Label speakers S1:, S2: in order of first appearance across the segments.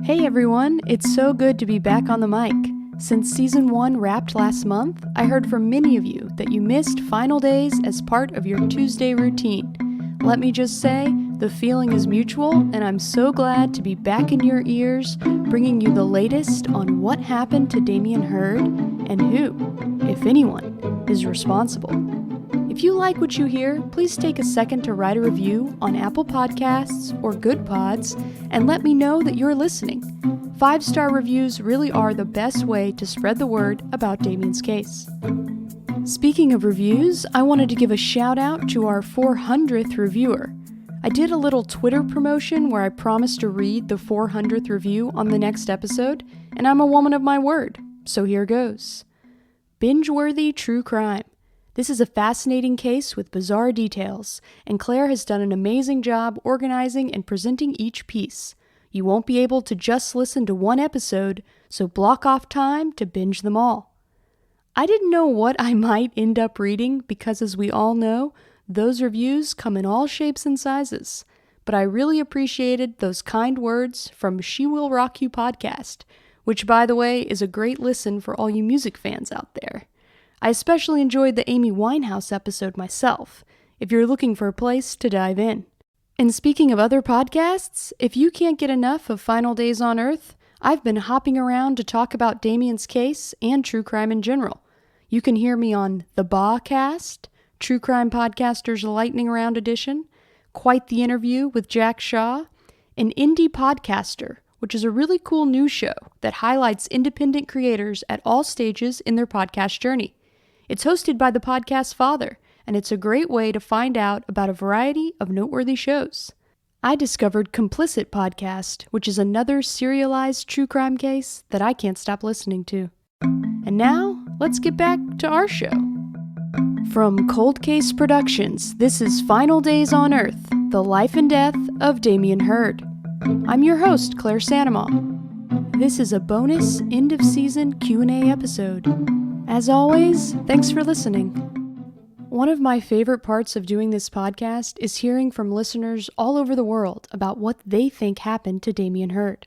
S1: Hey everyone, it's so good to be back on the mic. Since Season 1 wrapped last month, I heard from many of you that you missed final days as part of your Tuesday routine. Let me just say, the feeling is mutual, and I'm so glad to be back in your ears, bringing you the latest on what happened to Damien Hurd and who, if anyone, is responsible. If you like what you hear, please take a second to write a review on Apple Podcasts or Good Pods and let me know that you're listening. 5-star reviews really are the best way to spread the word about Damien's case. Speaking of reviews, I wanted to give a shout out to our 400th reviewer. I did a little Twitter promotion where I promised to read the 400th review on the next episode, and I'm a woman of my word, so here goes. Binge-worthy true crime. This is a fascinating case with bizarre details, and Claire has done an amazing job organizing and presenting each piece. You won't be able to just listen to one episode, so block off time to binge them all. I didn't know what I might end up reading because, as we all know, those reviews come in all shapes and sizes. But I really appreciated those kind words from She Will Rock You podcast, which, by the way, is a great listen for all you music fans out there. I especially enjoyed the Amy Winehouse episode myself, if you're looking for a place to dive in. And speaking of other podcasts, if you can't get enough of Final Days on Earth, I've been hopping around to talk about Damien's case and true crime in general. You can hear me on The Bawcast, True Crime Podcasters Lightning Round Edition, Quite the Interview with Jack Shaw, and Indie Podcaster, which is a really cool new show that highlights independent creators at all stages in their podcast journey. It's hosted by the podcast's father, and it's a great way to find out about a variety of noteworthy shows. I discovered Complicit Podcast, which is another serialized true crime case that I can't stop listening to. And now, let's get back to our show. From Cold Case Productions, this is Final Days on Earth, the life and death of Damien Hurd. I'm your host, Claire Sandomal. This is a bonus end-of-season Q&A episode. As always, thanks for listening. One of my favorite parts of doing this podcast is hearing from listeners all over the world about what they think happened to Damien Hurd.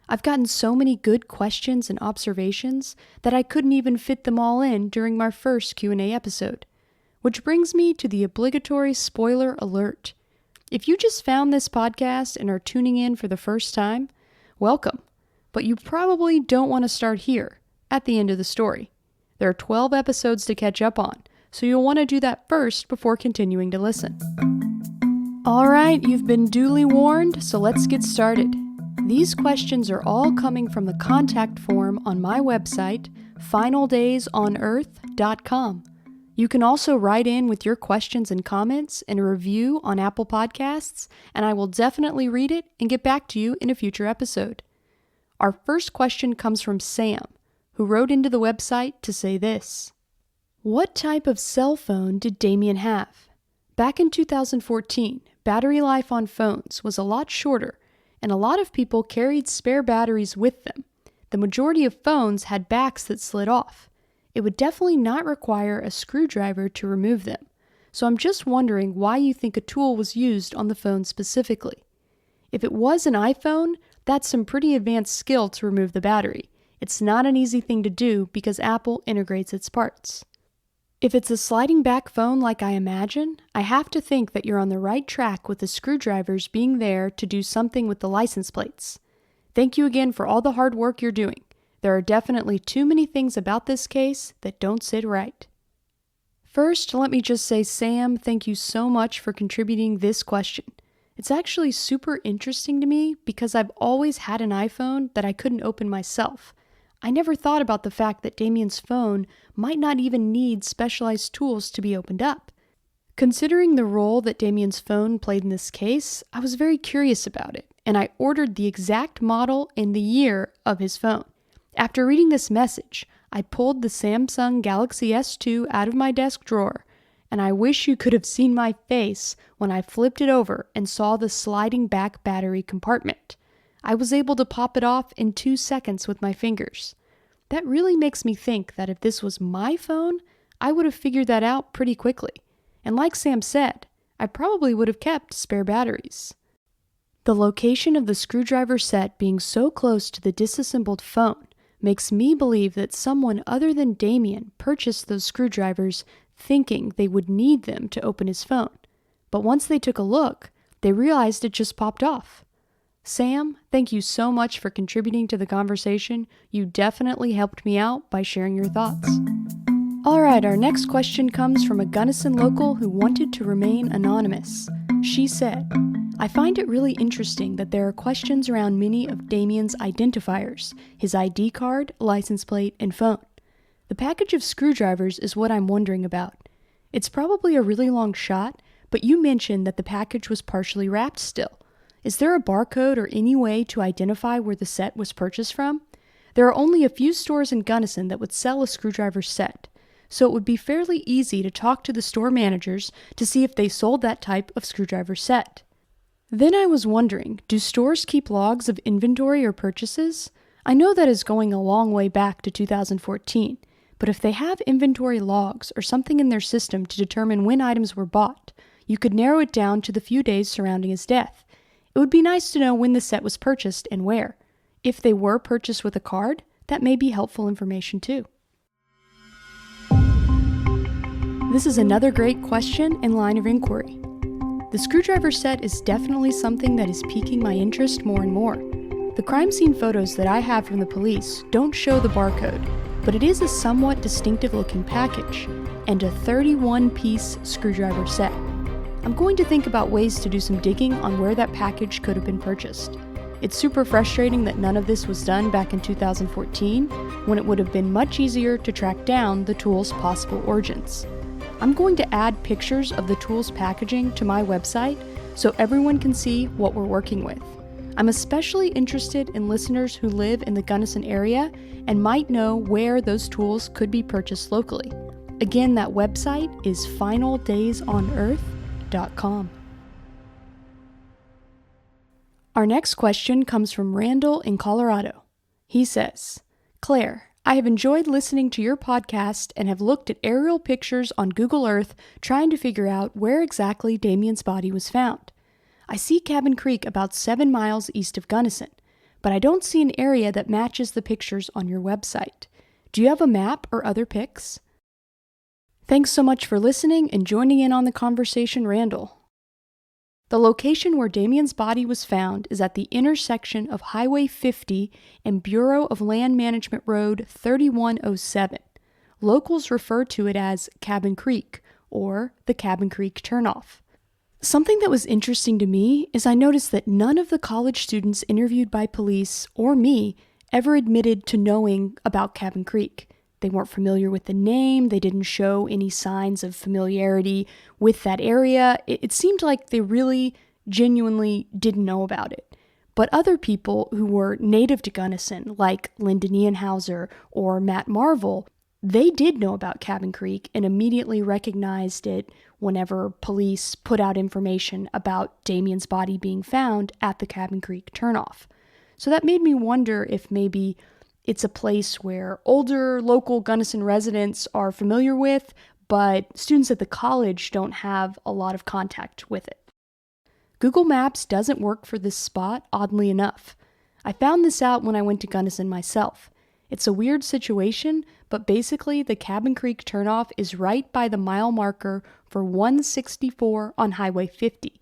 S1: I've gotten so many good questions and observations that I couldn't even fit them all in during my first Q&A episode. Which brings me to the obligatory spoiler alert. If you just found this podcast and are tuning in for the first time, welcome. But you probably don't want to start here, at the end of the story. There are 12 episodes to catch up on, so you'll want to do that first before continuing to listen. Alright, you've been duly warned, so let's get started. These questions are all coming from the contact form on my website, finaldaysonearth.com. You can also write in with your questions and comments in a review on Apple Podcasts, and I will definitely read it and get back to you in a future episode. Our first question comes from Sam, who wrote into the website to say this. What type of cell phone did Damien have? Back in 2014, battery life on phones was a lot shorter, and a lot of people carried spare batteries with them. The majority of phones had backs that slid off. It would definitely not require a screwdriver to remove them, so I'm just wondering why you think a tool was used on the phone specifically. If it was an iPhone, that's some pretty advanced skill to remove the battery. It's not an easy thing to do because Apple integrates its parts. If it's a sliding back phone like I imagine, I have to think that you're on the right track with the screwdrivers being there to do something with the license plates. Thank you again for all the hard work you're doing. There are definitely too many things about this case that don't sit right. First, let me just say, Sam, thank you so much for contributing this question. It's actually super interesting to me because I've always had an iPhone that I couldn't open myself. I never thought about the fact that Damien's phone might not even need specialized tools to be opened up. Considering the role that Damien's phone played in this case, I was very curious about it, and I ordered the exact model and the year of his phone. After reading this message, I pulled the Samsung Galaxy S2 out of my desk drawer, and I wish you could have seen my face when I flipped it over and saw the sliding back battery compartment. I was able to pop it off in 2 seconds with my fingers. That really makes me think that if this was my phone, I would have figured that out pretty quickly. And like Sam said, I probably would have kept spare batteries. The location of the screwdriver set being so close to the disassembled phone makes me believe that someone other than Damien purchased those screwdrivers thinking they would need them to open his phone. But once they took a look, they realized it just popped off. Sam, thank you so much for contributing to the conversation. You definitely helped me out by sharing your thoughts. Alright, our next question comes from a Gunnison local who wanted to remain anonymous. She said, I find it really interesting that there are questions around many of Damien's identifiers, his ID card, license plate, and phone. The package of screwdrivers is what I'm wondering about. It's probably a really long shot, but you mentioned that the package was partially wrapped still. Is there a barcode or any way to identify where the set was purchased from? There are only a few stores in Gunnison that would sell a screwdriver set, so it would be fairly easy to talk to the store managers to see if they sold that type of screwdriver set. Then I was wondering, do stores keep logs of inventory or purchases? I know that is going a long way back to 2014, but if they have inventory logs or something in their system to determine when items were bought, you could narrow it down to the few days surrounding his death. It would be nice to know when the set was purchased and where. If they were purchased with a card, that may be helpful information too. This is another great question and line of inquiry. The screwdriver set is definitely something that is piquing my interest more and more. The crime scene photos that I have from the police don't show the barcode, but it is a somewhat distinctive looking package, and a 31-piece screwdriver set. I'm going to think about ways to do some digging on where that package could have been purchased. It's super frustrating that none of this was done back in 2014, when it would have been much easier to track down the tool's possible origins. I'm going to add pictures of the tool's packaging to my website so everyone can see what we're working with. I'm especially interested in listeners who live in the Gunnison area and might know where those tools could be purchased locally. Again, that website is finaldaysonearth.com. Our next question comes from Randall in Colorado. He says, Claire, I have enjoyed listening to your podcast and have looked at aerial pictures on Google Earth trying to figure out where exactly Damien's body was found. I see Cabin Creek about 7 miles east of Gunnison, but I don't see an area that matches the pictures on your website. Do you have a map or other pics? Thanks so much for listening and joining in on the conversation, Randall. The location where Damien's body was found is at the intersection of Highway 50 and Bureau of Land Management Road 3107. Locals refer to it as Cabin Creek, or the Cabin Creek Turnoff. Something that was interesting to me is I noticed that none of the college students interviewed by police, or me, ever admitted to knowing about Cabin Creek. They weren't familiar with the name, they didn't show any signs of familiarity with that area. It seemed like they really genuinely didn't know about it. But other people who were native to Gunnison, like Linda Neonhauser or Matt Marvel, they did know about Cabin Creek and immediately recognized it whenever police put out information about Damien's body being found at the Cabin Creek turnoff. So that made me wonder if maybe it's a place where older local Gunnison residents are familiar with, but students at the college don't have a lot of contact with it. Google Maps doesn't work for this spot, oddly enough. I found this out when I went to Gunnison myself. It's a weird situation, but basically the Cabin Creek turnoff is right by the mile marker for 164 on Highway 50.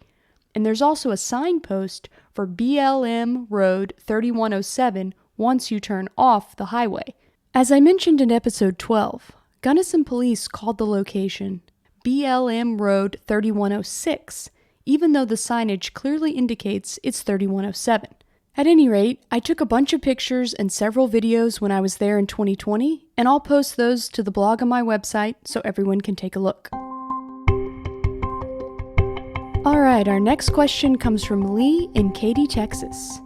S1: And there's also a signpost for BLM Road 3107 once you turn off the highway. As I mentioned in episode 12, Gunnison Police called the location BLM Road 3106, even though the signage clearly indicates it's 3107. At any rate, I took a bunch of pictures and several videos when I was there in 2020, and I'll post those to the blog on my website so everyone can take a look. Alright, our next question comes from Lee in Katy, Texas.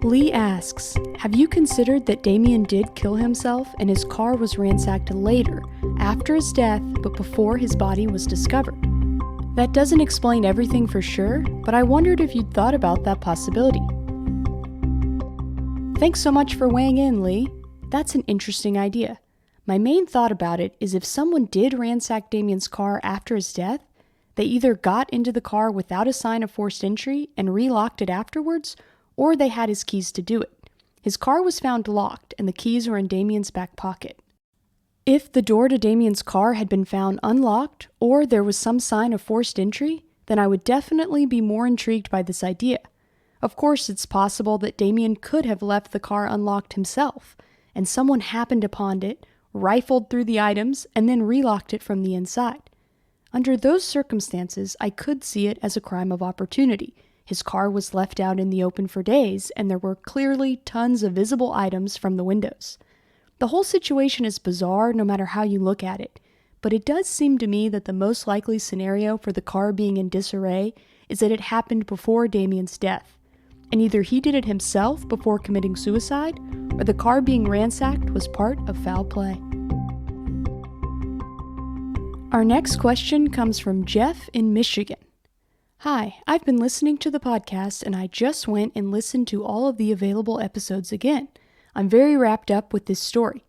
S1: Lee asks, have you considered that Damien did kill himself and his car was ransacked later, after his death, but before his body was discovered? That doesn't explain everything for sure, but I wondered if you'd thought about that possibility. Thanks so much for weighing in, Lee. That's an interesting idea. My main thought about it is if someone did ransack Damien's car after his death, They either got into the car without a sign of forced entry and relocked it afterwards, or they had his keys to do it. His car was found locked and the keys were in Damien's back pocket. If the door to Damien's car had been found unlocked, or there was some sign of forced entry, then I would definitely be more intrigued by this idea. Of course, it's possible that Damien could have left the car unlocked himself, and someone happened upon it, rifled through the items, and then relocked it from the inside. Under those circumstances, I could see it as a crime of opportunity. His car was left out in the open for days, and there were clearly tons of visible items from the windows. The whole situation is bizarre no matter how you look at it, but it does seem to me that the most likely scenario for the car being in disarray is that it happened before Damien's death, and either he did it himself before committing suicide, or the car being ransacked was part of foul play. Our next question comes from Jeff in Michigan. Hi, I've been listening to the podcast and I just went and listened to all of the available episodes again. I'm very wrapped up with this story.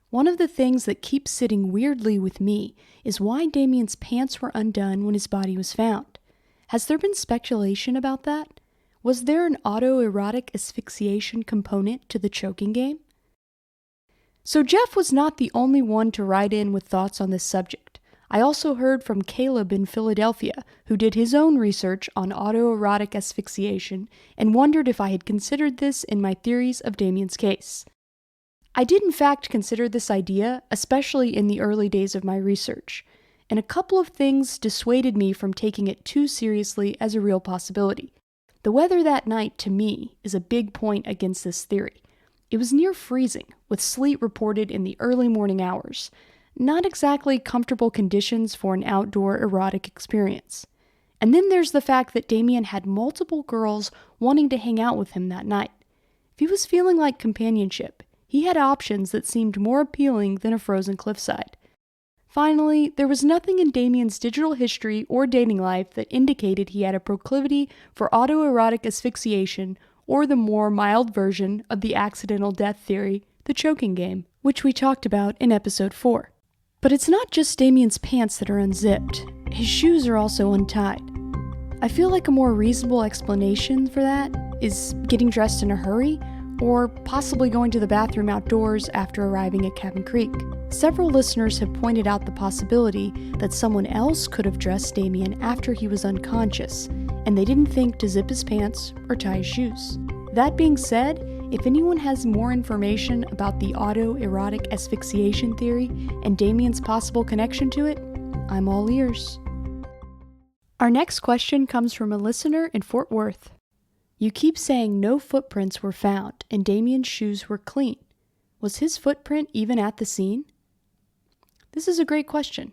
S1: One of the things that keeps sitting weirdly with me is why Damien's pants were undone when his body was found. Has there been speculation about that? Was there an autoerotic asphyxiation component to the choking game? So Jeff was not the only one to write in with thoughts on this subject. I also heard from Caleb in Philadelphia, who did his own research on autoerotic asphyxiation and wondered if I had considered this in my theories of Damien's case. I did in fact consider this idea, especially in the early days of my research, and a couple of things dissuaded me from taking it too seriously as a real possibility. The weather that night, to me, is a big point against this theory. It was near freezing, with sleet reported in the early morning hours. Not exactly comfortable conditions for an outdoor erotic experience. And then there's the fact that Damien had multiple girls wanting to hang out with him that night. If he was feeling like companionship, he had options that seemed more appealing than a frozen cliffside. Finally, there was nothing in Damien's digital history or dating life that indicated he had a proclivity for autoerotic asphyxiation or the more mild version of the accidental death theory, the choking game, which we talked about in episode 4. But it's not just Damien's pants that are unzipped. His shoes are also untied. I feel like a more reasonable explanation for that is getting dressed in a hurry, or possibly going to the bathroom outdoors after arriving at Cabin Creek. Several listeners have pointed out the possibility that someone else could have dressed Damien after he was unconscious, and they didn't think to zip his pants or tie his shoes. That being said, if anyone has more information about the autoerotic asphyxiation theory and Damien's possible connection to it, I'm all ears. Our next question comes from a listener in Fort Worth. You keep saying no footprints were found and Damien's shoes were clean. Was his footprint even at the scene? This is a great question.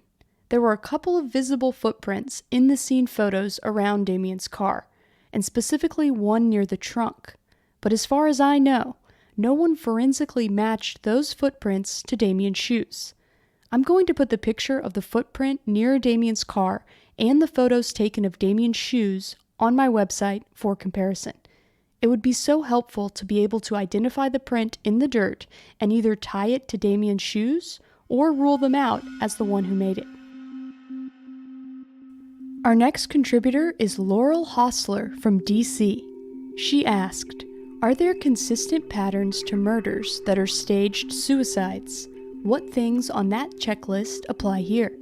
S1: There were a couple of visible footprints in the scene photos around Damien's car, and specifically one near the trunk. But as far as I know, no one forensically matched those footprints to Damien's shoes. I'm going to put the picture of the footprint near Damien's car and the photos taken of Damien's shoes on my website for comparison. It would be so helpful to be able to identify the print in the dirt and either tie it to Damien's shoes or rule them out as the one who made it. Our next contributor is Laurel Hostler from DC. She asked, are there consistent patterns to murders that are staged suicides? What things on that checklist apply here?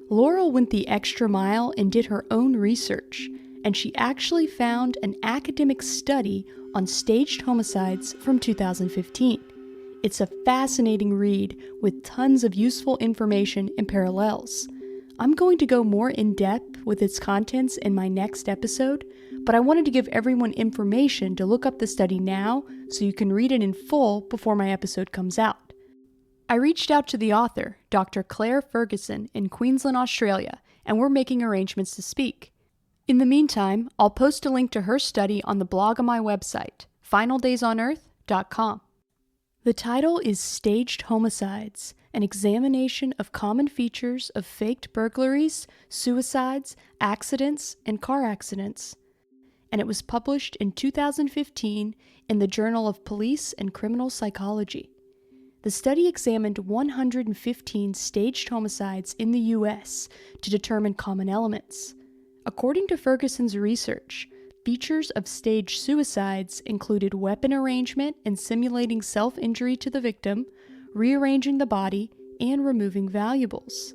S1: Laurel went the extra mile and did her own research, and she actually found an academic study on staged homicides from 2015. It's a fascinating read with tons of useful information and parallels. I'm going to go more in depth with its contents in my next episode, but I wanted to give everyone information to look up the study now so you can read it in full before my episode comes out. I reached out to the author, Dr. Claire Ferguson, in Queensland, Australia, and we're making arrangements to speak. In the meantime, I'll post a link to her study on the blog on my website, finaldaysonearth.com. The title is Staged Homicides, an examination of common features of faked burglaries, suicides, accidents, and car accidents. And it was published in 2015 in the Journal of Police and Criminal Psychology. The study examined 115 staged homicides in the U.S. to determine common elements. According to Ferguson's research, features of staged suicides included weapon arrangement and simulating self-injury to the victim, rearranging the body, and removing valuables.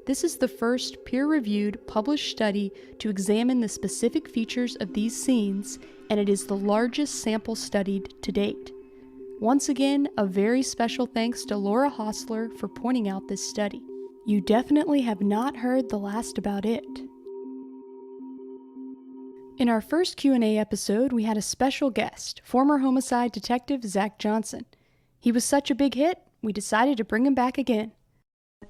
S1: This is the first peer-reviewed, published study to examine the specific features of these scenes, and it is the largest sample studied to date. Once again, a very special thanks to Laura Hostler for pointing out this study. You definitely have not heard the last about it. In our first Q&A episode, we had a special guest, former homicide detective Zach Sorensen. He was such a big hit, we decided to bring him back again.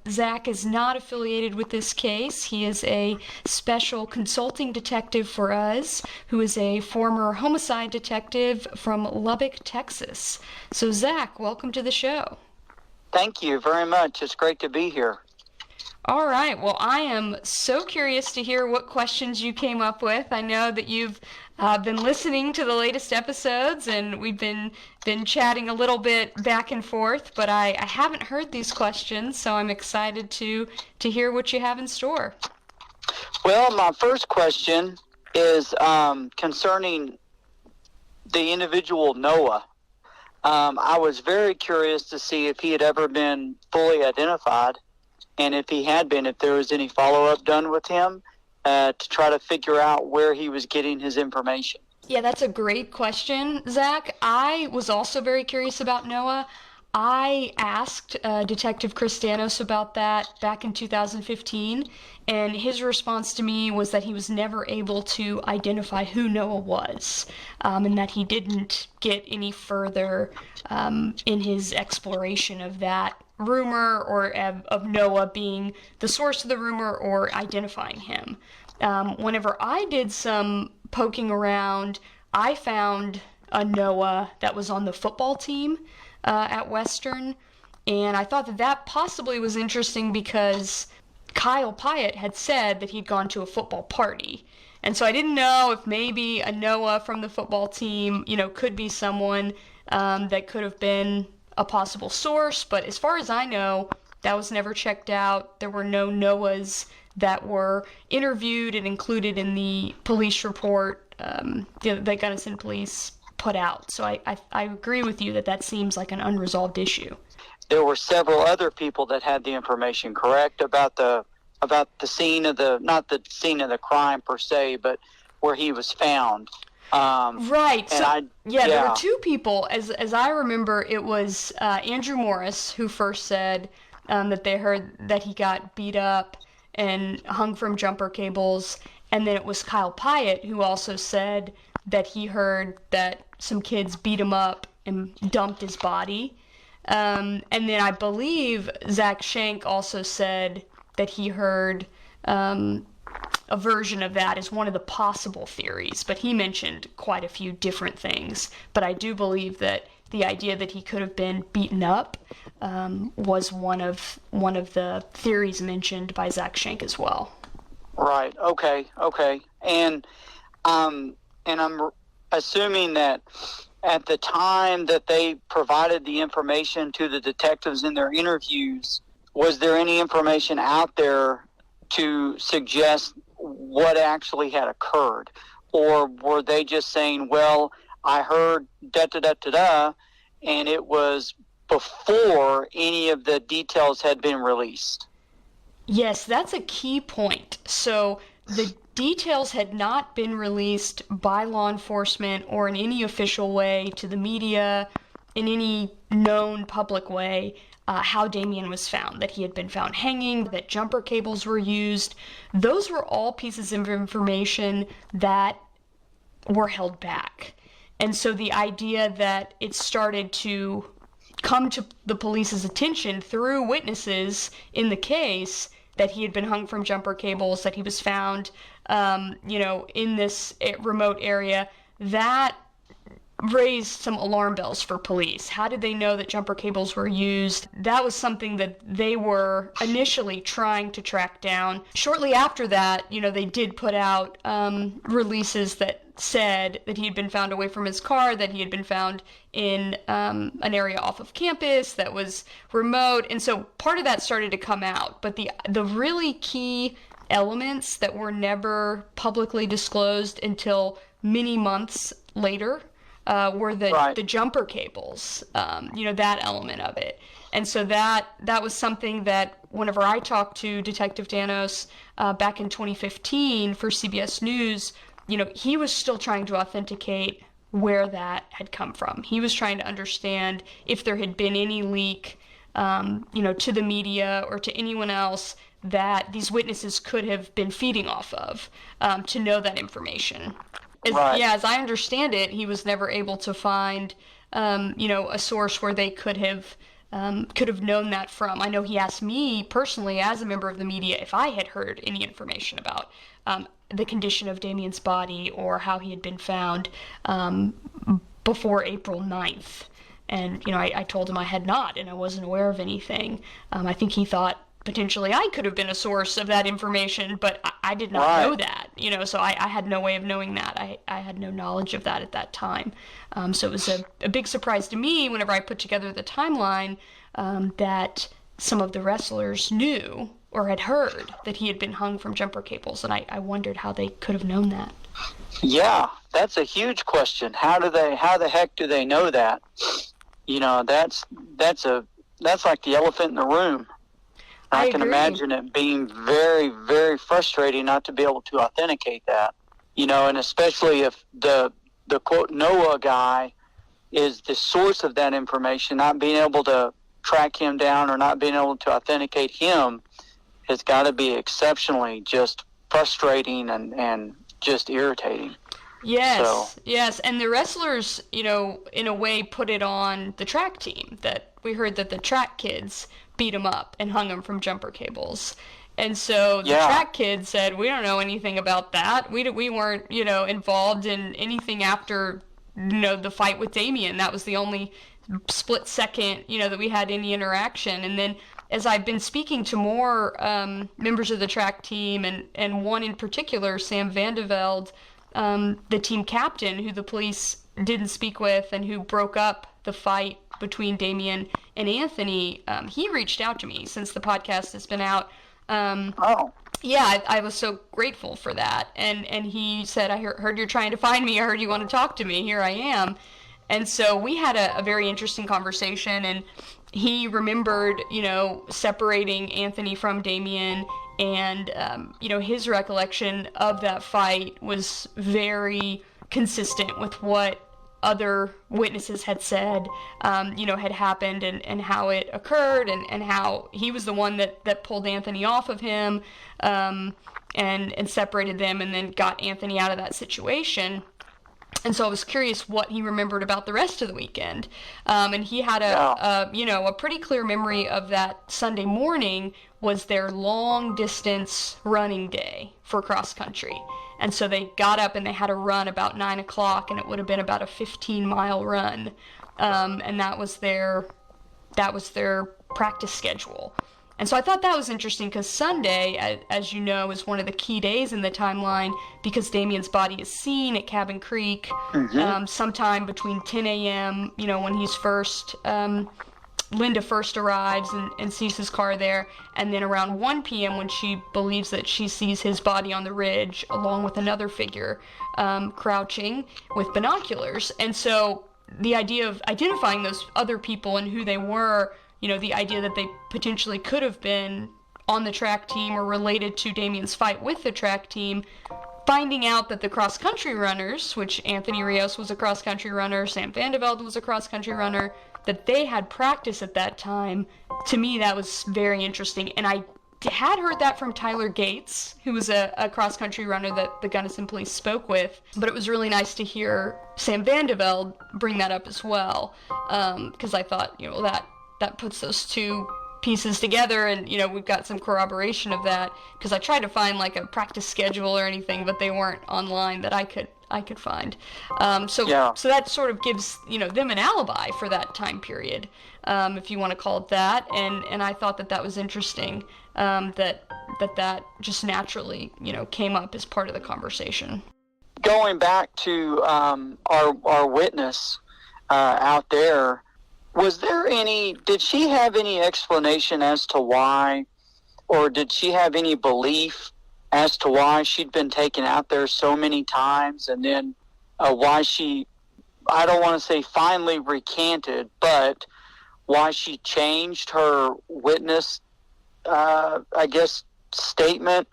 S1: Zach is not affiliated with this case. He is a special consulting detective for us, who is a former homicide detective from Lubbock, Texas. So Zach, welcome to the show.
S2: Thank you very much. It's great to be here.
S1: All right. Well, I am so curious to hear what questions you came up with. I know that you've been listening to the latest episodes, and we've been chatting a little bit back and forth, but I haven't heard these questions, so I'm excited to hear what you have in store.
S2: Well, my first question is concerning the individual Noah. I was very curious to see if he had ever been fully identified, and if he had been, if there was any follow-up done with him to try to figure out where he was getting his information.
S1: Yeah, that's a great question, Zach. I was also very curious about Noah. I asked Detective Christanos about that back in 2015, and his response to me was that he was never able to identify who Noah was, and that he didn't get any further in his exploration of that rumor, or of Noah being the source of the rumor, or identifying him. Whenever I did some poking around, I found a Noah that was on the football team at Western, and I thought that possibly was interesting because Kyle Pyatt had said that he'd gone to a football party. And so I didn't know if maybe a Noah from the football team, could be someone that could have been a possible source, but as far as I know, that was never checked out. There were no Noahs that were interviewed and included in the police report that Gunnison Police put out. So I agree with you that seems like an unresolved issue.
S2: There were several other people that had the information, correct, about the scene of not the scene of the crime per se, but where he was found.
S1: Right. So, there were two people. As I remember, it was Andrew Morris who first said that they heard that he got beat up and hung from jumper cables, and then it was Kyle Pyatt who also said that he heard that some kids beat him up and dumped his body. And then I believe Zach Shank also said that he heard a version of that as one of the possible theories, but he mentioned quite a few different things. But I do believe that the idea that he could have been beaten up was one of the theories mentioned by Zach Shank as well.
S2: Right. Okay. And I'm assuming that at the time that they provided the information to the detectives in their interviews, was there any information out there to suggest what actually had occurred? Or were they just saying, well, I heard da-da-da-da-da, and it was before any of the details had been released?
S1: Yes, that's a key point. So the details had not been released by law enforcement or in any official way to the media, in any known public way, how Damien was found, that he had been found hanging, that jumper cables were used. Those were all pieces of information that were held back. And so the idea that it started to come to the police's attention through witnesses in the case that he had been hung from jumper cables, that he was found, in this remote area, that raised some alarm bells for police. How did they know that jumper cables were used? That was something that they were initially trying to track down. Shortly after that, they did put out releases that said that he had been found away from his car, that he had been found in an area off of campus that was remote, and so part of that started to come out. But the really key elements that were never publicly disclosed until many months later were the jumper cables, that element of it. And so that was something that whenever I talked to Detective Danos back in 2015 for CBS News, he was still trying to authenticate where that had come from. He was trying to understand if there had been any leak, to the media or to anyone else that these witnesses could have been feeding off of to know that information. As I understand it, he was never able to find, a source where they could have known that from. I know he asked me personally, as a member of the media, if I had heard any information about the condition of Damien's body or how he had been found before April 9th. And, I told him I had not, and I wasn't aware of anything. I think he thought potentially I could have been a source of that information, but I did not know that, so I had no way of knowing that. I had no knowledge of that at that time. So it was a big surprise to me whenever I put together the timeline that some of the wrestlers knew or had heard that he had been hung from jumper cables, and I wondered how they could have known that.
S2: Yeah, that's a huge question. How the heck do they know that? That's like the elephant in the room. I can imagine it being very, very frustrating not to be able to authenticate that, and especially if the quote Noah guy is the source of that information, not being able to track him down or not being able to authenticate him has got to be exceptionally just frustrating and just irritating.
S1: Yes, and the wrestlers, in a way put it on the track team, that we heard that the track kids beat him up and hung him from jumper cables. And so the track kids said, we don't know anything about that. We weren't, involved in anything after, the fight with Damien. That was the only split second, that we had any interaction. And then as I've been speaking to more members of the track team, and one in particular, Sam Vandeveld, the team captain, who the police didn't speak with and who broke up the fight between Damien and Anthony, he reached out to me since the podcast has been out. Yeah, I was so grateful for that. And he said, I heard you're trying to find me. I heard you want to talk to me. Here I am. And so we had a very interesting conversation, and he remembered, separating Anthony from Damien, and, his recollection of that fight was very consistent with what other witnesses had said, had happened, and how it occurred, and how he was the one that pulled Anthony off of him, and separated them, and then got Anthony out of that situation. And so I was curious what he remembered about the rest of the weekend. And he had a pretty clear memory of that Sunday morning was their long distance running day for cross country. And so they got up and they had a run about 9 o'clock, and it would have been about a 15-mile run. And that was their practice schedule. And so I thought that was interesting because Sunday, as you know, is one of the key days in the timeline because Damien's body is seen at Cabin Creek sometime between 10 a.m., when he's first, Linda first arrives and sees his car there, and then around 1 p.m. when she believes that she sees his body on the ridge along with another figure crouching with binoculars. And so the idea of identifying those other people and who they were, the idea that they potentially could have been on the track team or related to Damien's fight with the track team, finding out that the cross-country runners, which Anthony Rios was a cross-country runner, Sam Vandeveld was a cross-country runner, that they had practice at that time, to me that was very interesting. And I had heard that from Tyler Gates, who was a cross-country runner that the Gunnison police spoke with, but it was really nice to hear Sam Vandeveld bring that up as well, because I thought, that puts those two pieces together, and we've got some corroboration of that, because I tried to find like a practice schedule or anything, but they weren't online that I I could find. So that sort of gives, them an alibi for that time period, if you want to call it that. And I thought that was interesting, that just naturally, came up as part of the conversation.
S2: Going back to our witness out there, did she have any explanation as to why, or did she have any belief as to why she'd been taken out there so many times, and then why she, I don't want to say finally recanted, but why she changed her witness, statement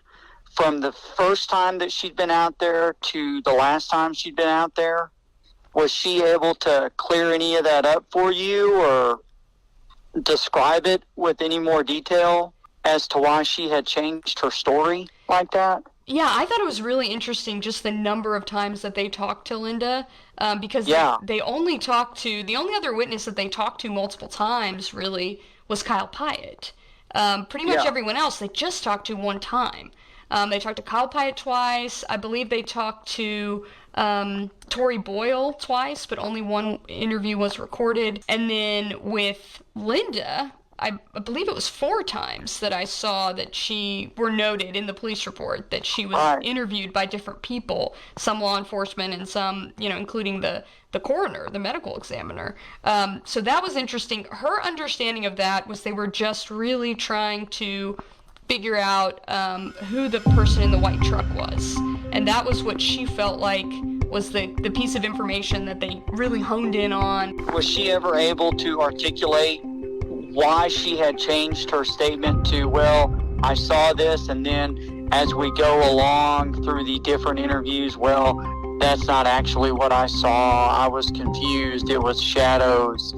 S2: from the first time that she'd been out there to the last time she'd been out there? Was she able to clear any of that up for you, or describe it with any more detail as to why she had changed her story like that?
S1: Yeah, I thought it was really interesting just the number of times that they talked to Linda, because they only talked to, the only other witness that they talked to multiple times really was Kyle Pyatt. Pretty much everyone else they just talked to one time. They talked to Kyle Pyatt twice. I believe they talked to Tori Boyle twice, but only one interview was recorded. And then with Linda, I believe it was 4 times that I saw that she were noted in the police report that she was interviewed by different people, some law enforcement and some, including the coroner, the medical examiner. So that was interesting. Her understanding of that was they were just really trying to figure out who the person in the white truck was. And that was what she felt like was the piece of information that they really honed in on.
S2: Was she ever able to articulate why she had changed her statement to, well, I saw this, and then as we go along through the different interviews, well, that's not actually what I saw, I was confused, it was shadows,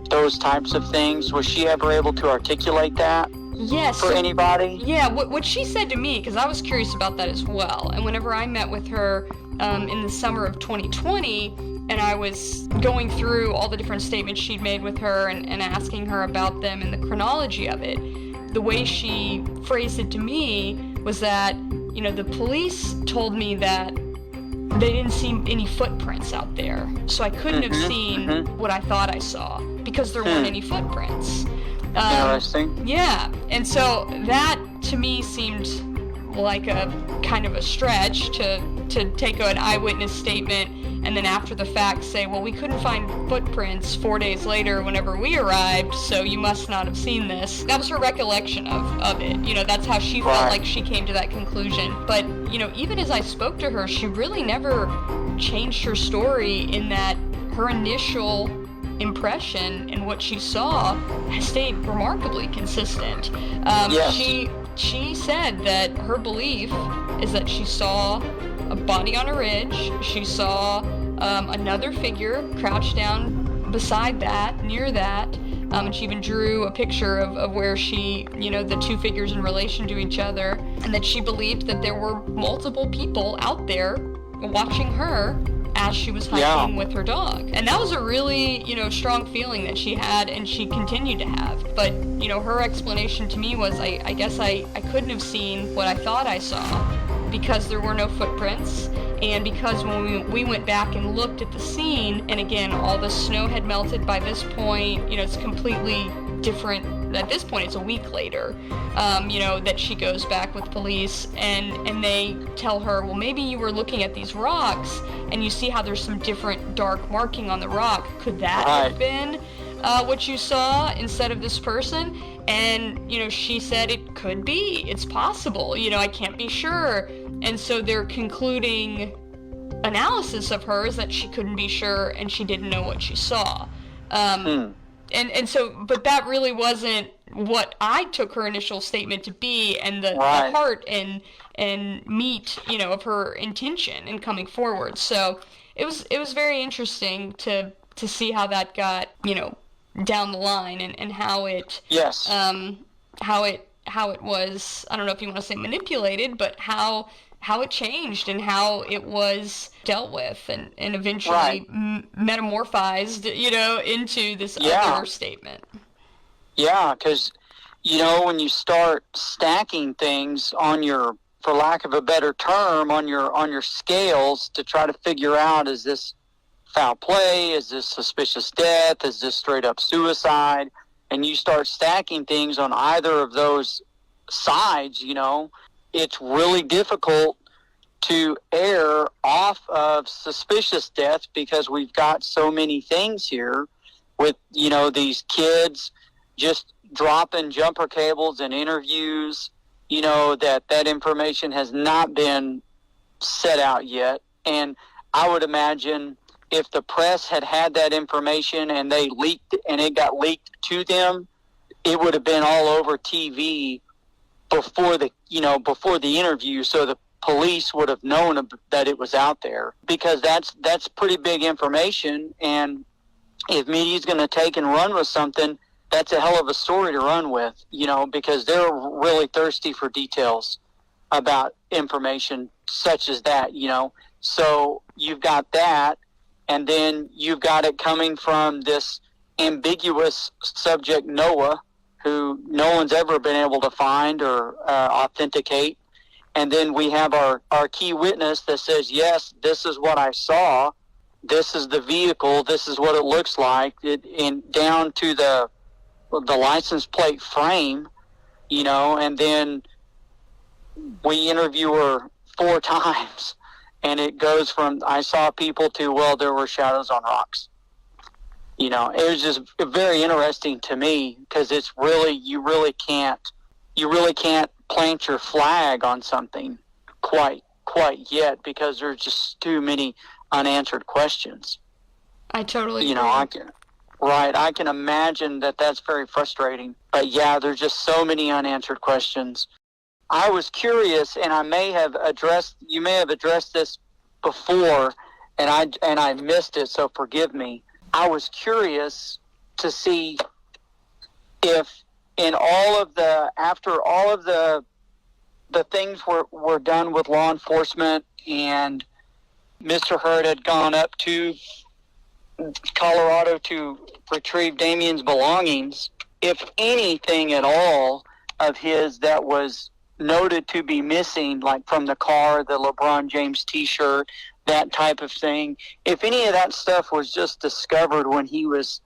S2: those types of things? Was she ever able to articulate that?
S1: Yes.
S2: For anybody?
S1: Yeah, what she said to me, because I was curious about that as well, and whenever I met with her in the summer of 2020, and I was going through all the different statements she'd made with her and asking her about them and the chronology of it, the way she phrased it to me was that, the police told me that they didn't see any footprints out there, so I couldn't have seen what I thought I saw, because there weren't any footprints.
S2: Interesting.
S1: Yeah, and so that to me seemed like a kind of a stretch to take an eyewitness statement and then after the fact say, well, we couldn't find footprints 4 days later whenever we arrived, so you must not have seen this. That was her recollection of it. That's how she felt like she came to that conclusion. But, even as I spoke to her, she really never changed her story, in that her initial impression and what she saw has stayed remarkably consistent. She said that her belief is that she saw a body on a ridge, she saw another figure crouched down beside that, near that, and she even drew a picture of where she, the two figures in relation to each other, and that she believed that there were multiple people out there watching her as she was hiking with her dog. And that was a really, strong feeling that she had and she continued to have. But, her explanation to me was, I guess I couldn't have seen what I thought I saw because there were no footprints, and because when we went back and looked at the scene, and again, all the snow had melted by this point, it's completely different. At this point, it's a week later, that she goes back with police, and they tell her, well, maybe you were looking at these rocks, and you see how there's some different dark marking on the rock. Could that have been what you saw instead of this person? And, she said it could be. It's possible. I can't be sure. And so their concluding analysis of her is that she couldn't be sure, and she didn't know what she saw. And so, but that really wasn't what I took her initial statement to be, and the heart and meat, of her intention in coming forward. So it was very interesting to see how that got, down the line, and how it how it was, I don't know if you want to say manipulated, but how it changed and how it was dealt with and eventually metamorphized, into this other statement.
S2: Yeah, because, when you start stacking things on your for lack of a better term, on your scales to try to figure out, is this foul play? Is this suspicious death? Is this straight up suicide? And you start stacking things on either of those sides, it's really difficult to err off of suspicious death because we've got so many things here with, these kids just dropping jumper cables and interviews, that information has not been set out yet. And I would imagine if the press had that information and they leaked and it got leaked to them, it would have been all over TV before the interview. So the police would have known that it was out there, because that's pretty big information. And if media's going to take and run with something, that's a hell of a story to run with, because they're really thirsty for details about information such as that, So you've got that, and then you've got it coming from this ambiguous subject, Noah, who no one's ever been able to find or authenticate. And then we have our key witness that says, yes, this is what I saw. This is the vehicle. This is what it looks like. And down to the license plate frame, and then we interview her 4 times. And it goes from, I saw people, to, well, there were shadows on rocks. It was just very interesting to me, because it's really, you really can't plant your flag on something quite yet, because there's just too many unanswered questions.
S1: I totally agree.
S2: I can imagine that that's very frustrating. But yeah, there's just so many unanswered questions. I was curious, and you may have addressed this before, and I missed it, so forgive me. I was curious to see if after all of the things were done with law enforcement, and Mr. Hurd had gone up to Colorado to retrieve Damien's belongings, if anything at all of his that was noted to be missing, like from the car, the LeBron James t-shirt, that type of thing, if any of that stuff was just discovered when he was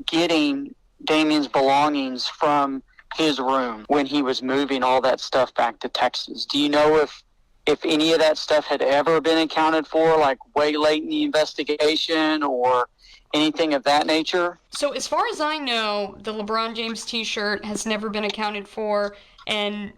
S2: getting Damien's belongings from his room, when he was moving all that stuff back to Texas, do you know if any of that stuff had ever been accounted for, like way late in the investigation or anything of that nature?
S1: So as far as I know, the LeBron James t-shirt has never been accounted for and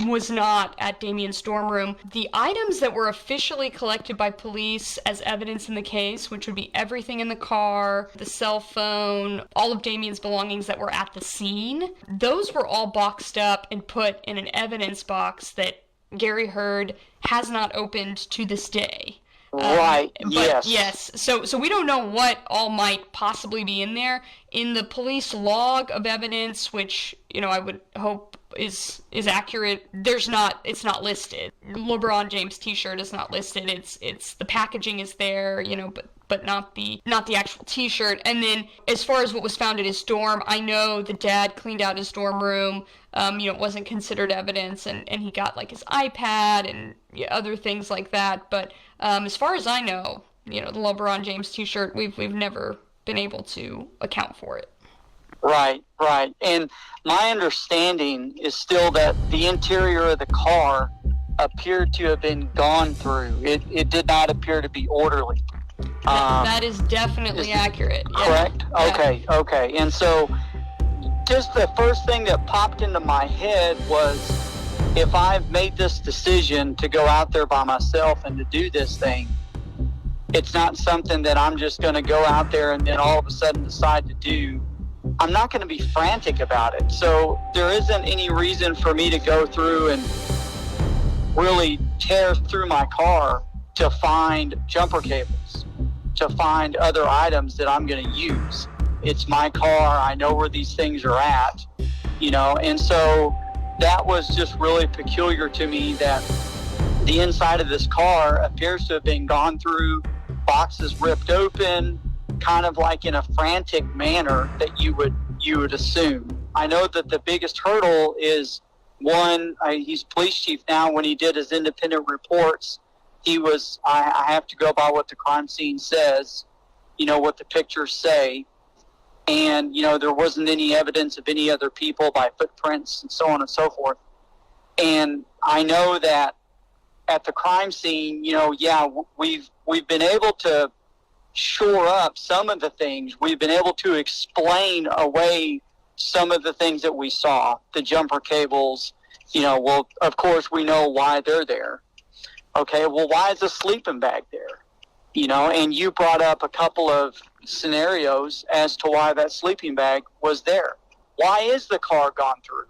S1: was not at Damien's dorm room. The items that were officially collected by police as evidence in the case, which would be everything in the car, the cell phone, all of Damien's belongings that were at the scene, those were all boxed up and put in an evidence box that Gary Hurd has not opened to this day.
S2: Right, yes.
S1: Yes, so we don't know what all might possibly be in there. In the police log of evidence, which, I would hope is accurate, it's not listed. LeBron James t-shirt is not listed. It's the packaging is there, but not the actual t-shirt. And then as far as what was found at his dorm, I know the dad cleaned out his dorm room. It wasn't considered evidence, and he got like his iPad and other things like that. But as far as I know, the LeBron James t-shirt, we've never been able to account for it.
S2: Right. And my understanding is still that the interior of the car appeared to have been gone through. It did not appear to be orderly.
S1: That is definitely accurate.
S2: Correct?
S1: Yeah.
S2: Okay. And so just the first thing that popped into my head was, if I've made this decision to go out there by myself and to do this thing, it's not something that I'm just going to go out there and then all of a sudden decide to do. I'm not going to be frantic about it. So there isn't any reason for me to go through and really tear through my car to find jumper cables, to find other items that I'm going to use. It's my car. I know where these things are at, and so that was just really peculiar to me, that the inside of this car appears to have been gone through, boxes ripped open, kind of like in a frantic manner that you would assume. I know that the biggest hurdle is he's police chief now. When he did his independent reports, he was, I have to go by what the crime scene says, what the pictures say. And, there wasn't any evidence of any other people by footprints and so on and so forth. And I know that at the crime scene, we've been able to shore up some of the things. We've been able to explain away some of the things that we saw, the jumper cables. Well, of course, we know why they're there. Okay, well, why is the sleeping bag there? And you brought up a couple of scenarios as to why that sleeping bag was there. Why is the car gone through?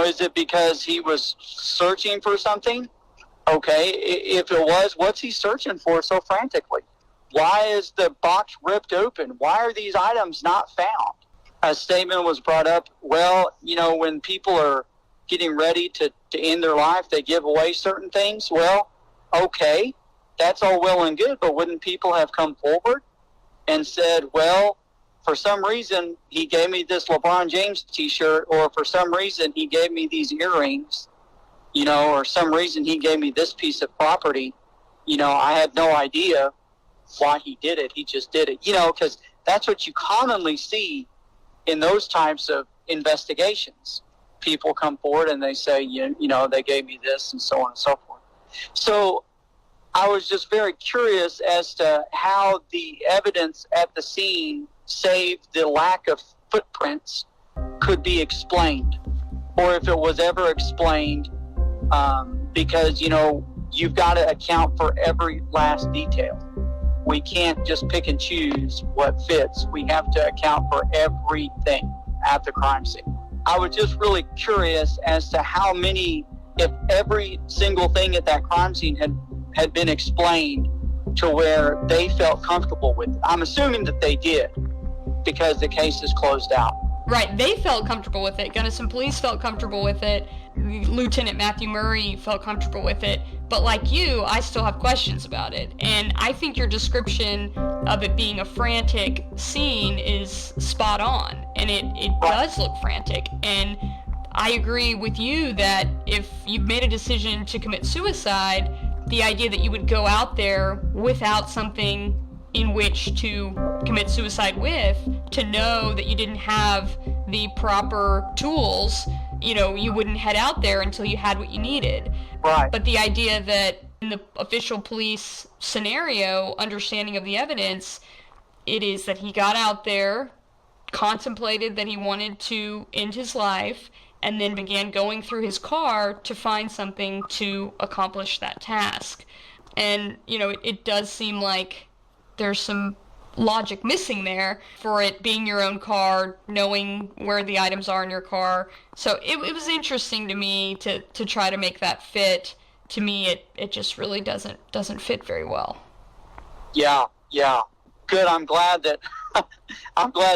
S2: Is it because he was searching for something? Okay, if it was, what's he searching for so frantically? Why is the box ripped open? Why are these items not found? A statement was brought up, well, when people are getting ready to end their life, they give away certain things. Well, okay, that's all well and good, but wouldn't people have come forward and said, well, for some reason he gave me this LeBron James t-shirt, or for some reason he gave me these earrings, or some reason he gave me this piece of property. I had no idea why he did it. He just did it, because that's what you commonly see in those types of investigations. People come forward and they say, they gave me this and so on and so forth. So I was just very curious as to how the evidence at the scene, save the lack of footprints, could be explained, or if it was ever explained, because, you've got to account for every last detail. We can't just pick and choose what fits. We have to account for everything at the crime scene. I was just really curious as to how many, if every single thing at that crime scene had been explained to where they felt comfortable with it. I'm assuming that they did, because the case is closed out.
S3: Right, they felt comfortable with it. Gunnison Police felt comfortable with it. Lieutenant Matthew Murray felt comfortable with it. But like you, I still have questions about it. And I think your description of it being a frantic scene is spot on. And it does look frantic. And I agree with you that if you've made a decision to commit suicide, the idea that you would go out there without something in which to commit suicide with, to know that you didn't have the proper tools, you wouldn't head out there until you had what you needed.
S2: Right.
S3: But the idea that in the official police scenario, understanding of the evidence, it is that he got out there, contemplated that he wanted to end his life, and then began going through his car to find something to accomplish that task. And, it does seem like there's some logic missing there for it being your own car, knowing where the items are in your car. So it was interesting to me to try to make that fit. To me, it just really doesn't fit very well.
S2: Yeah. Good. I'm glad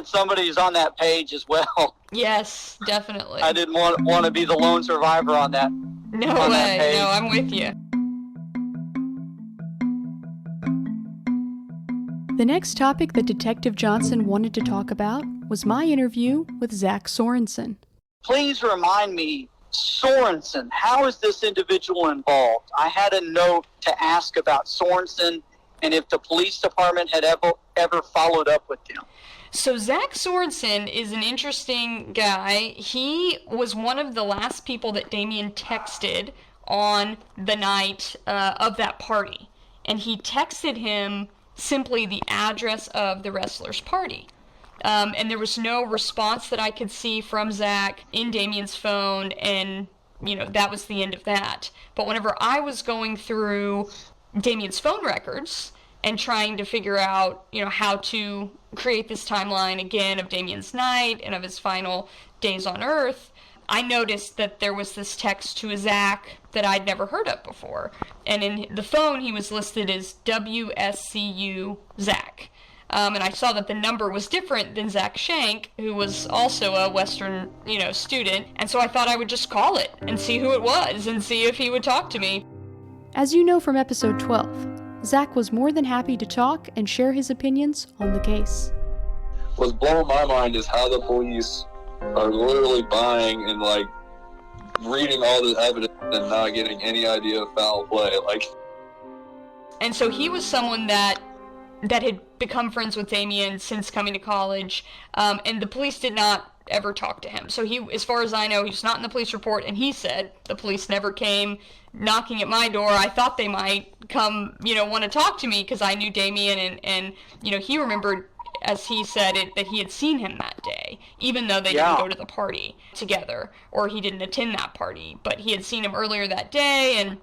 S2: somebody's on that page as well.
S3: Yes, definitely.
S2: I didn't want to be the lone survivor on that.
S3: No way. No, I'm with you.
S1: The next topic that Detective Johnson wanted to talk about was my interview with Zach Sorensen.
S2: Please remind me, Sorensen, how is this individual involved? I had a note to ask about Sorensen and if the police department had ever followed up with him.
S3: So Zach Sorensen is an interesting guy. He was one of the last people that Damien texted on the night of that party. And he texted him simply the address of the wrestler's party. And there was no response that I could see from Zach in Damien's phone, and, that was the end of that. But whenever I was going through Damien's phone records and trying to figure out, how to create this timeline again of Damien's night and of his final days on Earth, I noticed that there was this text to a Zach that I'd never heard of before. And in the phone, he was listed as WSCU Zach. And I saw that the number was different than Zach Shank, who was also a Western, student. And so I thought I would just call it and see who it was and see if he would talk to me.
S1: As you know from episode 12, Zach was more than happy to talk and share his opinions on the case.
S4: What's blowing my mind is how the police are literally buying and reading all the evidence and not getting any idea of foul play.
S3: And so he was someone that had become friends with Damien since coming to college, and the police did not ever talk to him. So he, as far as I know, he's not in the police report, and he said the police never came knocking at my door. I thought they might come, want to talk to me because I knew Damien, and he remembered, as he said it, that he had seen him that day, even though they didn't go to the party together, or he didn't attend that party, but he had seen him earlier that day, and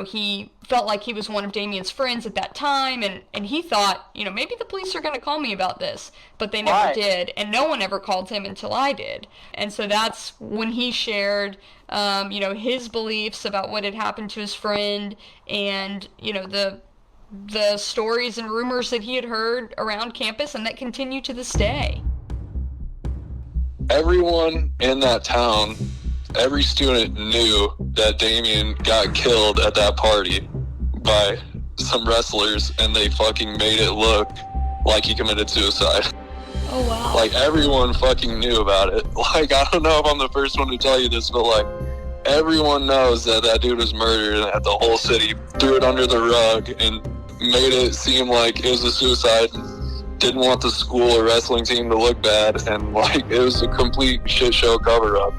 S3: he felt like he was one of Damien's friends at that time, and he thought, maybe the police are going to call me about this, but they never did, and no one ever called him until I did. And so that's when he shared, his beliefs about what had happened to his friend, and, the stories and rumors that he had heard around campus and that continue to this day.
S4: Everyone in that town, every student knew that Damien got killed at that party by some wrestlers, and they fucking made it look like he committed suicide.
S3: Oh, wow.
S4: Everyone fucking knew about it. I don't know if I'm the first one to tell you this, but everyone knows that dude was murdered, and that the whole city threw it under the rug and made it seem like it was a suicide. Didn't want the school or wrestling team to look bad, and it was a complete shit show cover-up.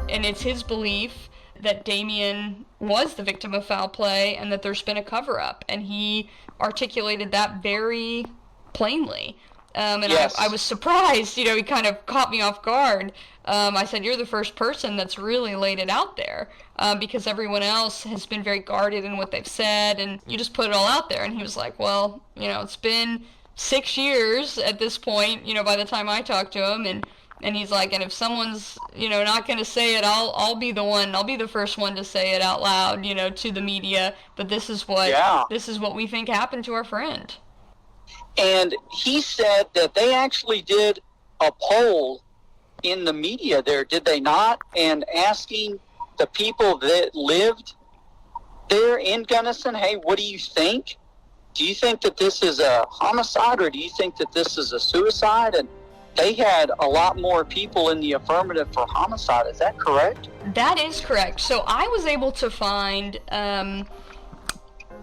S3: And it's his belief that Damien was the victim of foul play and that there's been a cover-up, and he articulated that very plainly. Yes. I was surprised, he kind of caught me off guard. I said, you're the first person that's really laid it out there, because everyone else has been very guarded in what they've said, and you just put it all out there. And he was like, well, it's been 6 years at this point, by the time I talked to him, and he's like, and if someone's, not going to say it, I'll be the first one to say it out loud, to the media, but this is what we think happened to our friend.
S2: And he said that they actually did a poll in the media there, did they not? And asking the people that lived there in Gunnison, hey, what do you think? Do you think that this is a homicide, or do you think that this is a suicide? And they had a lot more people in the affirmative for homicide. Is that correct?
S3: That is correct. So I was able to find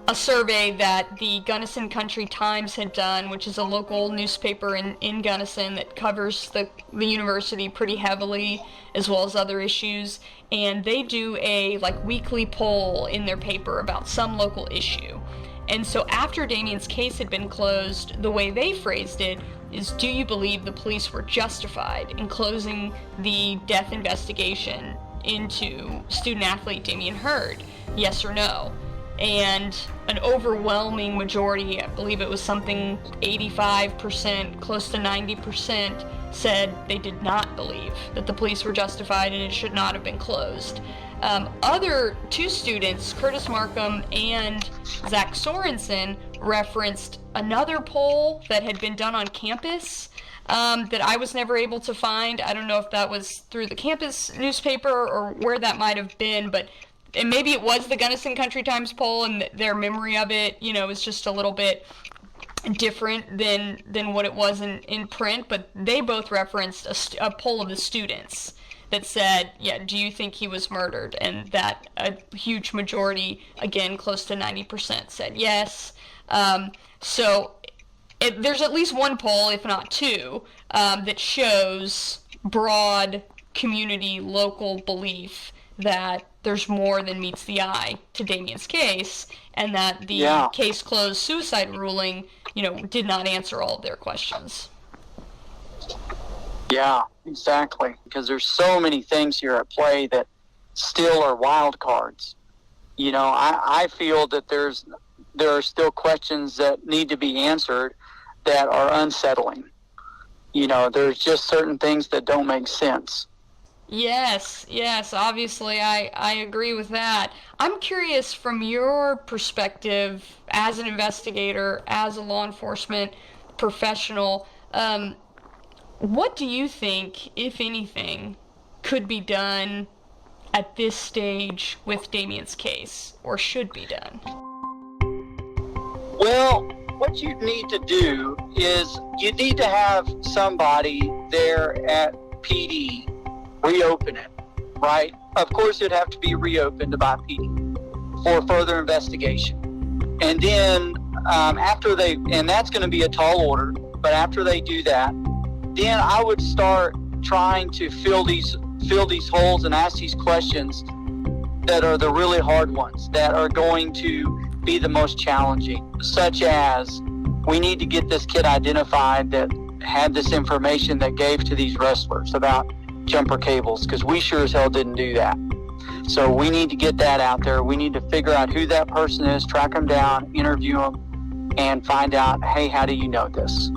S3: a survey that the Gunnison Country Times had done, which is a local newspaper in Gunnison that covers the university pretty heavily, as well as other issues. And they do a weekly poll in their paper about some local issue. And so after Damien's case had been closed, the way they phrased it is, do you believe the police were justified in closing the death investigation into student-athlete Damien Hurd? Yes or no? And an overwhelming majority, I believe it was something 85%, close to 90%, said they did not believe that the police were justified and it should not have been closed. Other two students, Curtis Markham and Zach Sorensen, referenced another poll that had been done on campus that I was never able to find. I don't know if that was through the campus newspaper or where that might have been, and maybe it was the Gunnison Country Times poll, and their memory of it, is just a little bit different than what it was in print. But they both referenced a poll of the students that said, do you think he was murdered? And that a huge majority, again, close to 90%, said yes. So there's at least one poll, if not two, that shows broad community, local belief that there's more than meets the eye to Damien's case, and that the case closed suicide ruling, did not answer all of their questions.
S2: Yeah, exactly. Because there's so many things here at play that still are wild cards. I feel that there are still questions that need to be answered that are unsettling. There's just certain things that don't make sense.
S3: Yes, obviously I agree with that. I'm curious, from your perspective as an investigator, as a law enforcement professional, what do you think, if anything, could be done at this stage with Damien's case, or should be done?
S2: Well, what you need to do is you need to have somebody there at PD reopen it. right? Of course, it'd have to be reopened by PD for further investigation. And then and that's going to be a tall order, but after they do that, then I would start trying to fill these holes and ask these questions that are the really hard ones, that are going to be the most challenging, such as, we need to get this kid identified that had this information that gave to these wrestlers about jumper cables, because we sure as hell didn't do that. So we need to get that out there. We need to figure out who that person is, track them down, interview them, and find out, hey, how do you know this?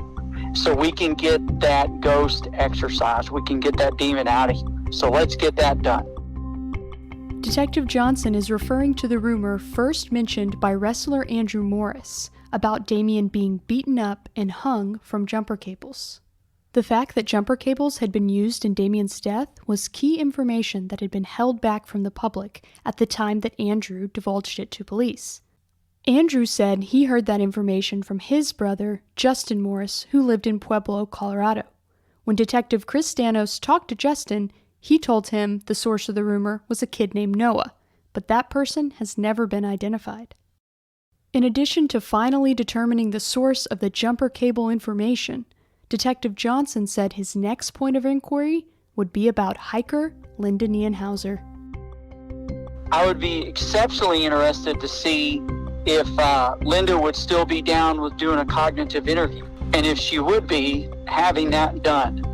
S2: So we can get that ghost exorcised. We can get that demon out of here. So let's get that done.
S1: Detective Johnson is referring to the rumor first mentioned by wrestler Andrew Morris about Damien being beaten up and hung from jumper cables. The fact that jumper cables had been used in Damien's death was key information that had been held back from the public at the time that Andrew divulged it to police. Andrew said he heard that information from his brother, Justin Morris, who lived in Pueblo, Colorado. When Detective Chris Stanos talked to Justin, he told him the source of the rumor was a kid named Noah, but that person has never been identified. In addition to finally determining the source of the jumper cable information, Detective Johnson said his next point of inquiry would be about hiker Linda Neonhauser.
S2: I would be exceptionally interested to see if Linda would still be down with doing a cognitive interview, and if she would be, having that done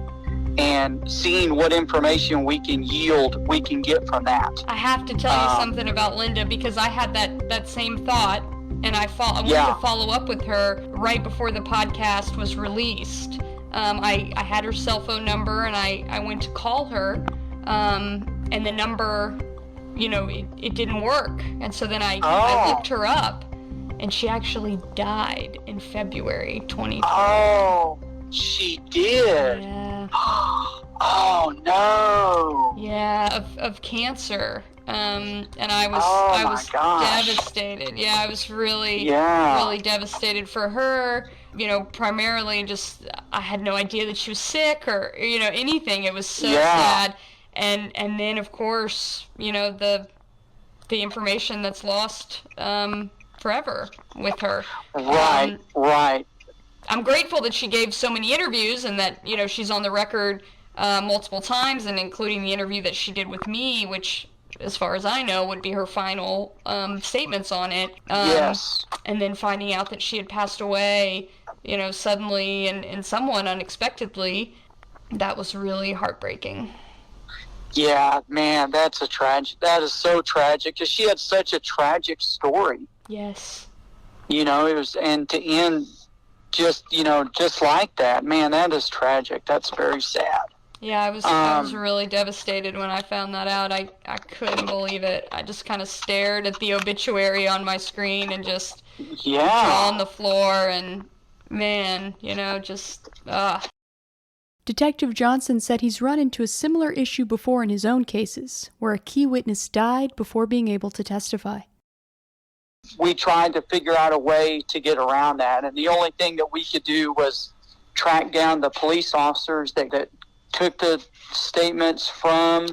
S2: and seeing what information we can get from that.
S3: I have to tell you something about Linda, because I had that same thought, and I wanted to follow up with her right before the podcast was released. I had her cell phone number, and I went to call her, and the number, it didn't work. And so then I looked her up, and she actually died in February 2020.
S2: Oh, she did?
S3: Yeah.
S2: Oh, no.
S3: Yeah, of cancer. And I was devastated. Yeah, I was really devastated for her. Primarily just, I had no idea that she was sick or, anything. It was so sad. And then, of course, the information that's lost forever with her.
S2: Right.
S3: I'm grateful that she gave so many interviews, and that, she's on the record multiple times, and including the interview that she did with me, which, as far as I know, would be her final statements on it.
S2: Yes.
S3: And then finding out that she had passed away, suddenly and somewhat unexpectedly, that was really heartbreaking.
S2: Yeah, man, that is so tragic, because she had such a tragic story.
S3: Yes.
S2: It was, and to end just like that, man, that is tragic. That's very sad.
S3: Yeah, I was really devastated when I found that out. I couldn't believe it. I just kind of stared at the obituary on my screen and just on the floor, and man,
S1: Detective Johnson said he's run into a similar issue before in his own cases, where a key witness died before being able to testify.
S2: We tried to figure out a way to get around that, and the only thing that we could do was track down the police officers that took the statements from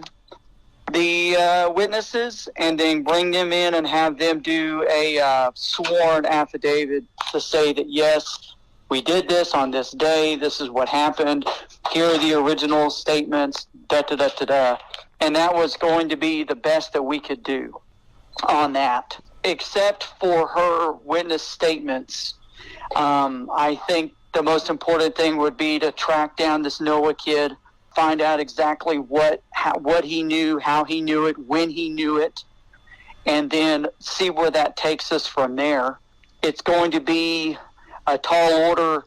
S2: the witnesses, and then bring them in and have them do a sworn affidavit to say that, yes, we did this on this day, this is what happened, here are the original statements, da-da-da-da-da. And that was going to be the best that we could do on that. Except for her witness statements, I think the most important thing would be to track down this Noah kid, find out exactly what he knew, how he knew it, when he knew it, and then see where that takes us from there. It's going to be a tall order.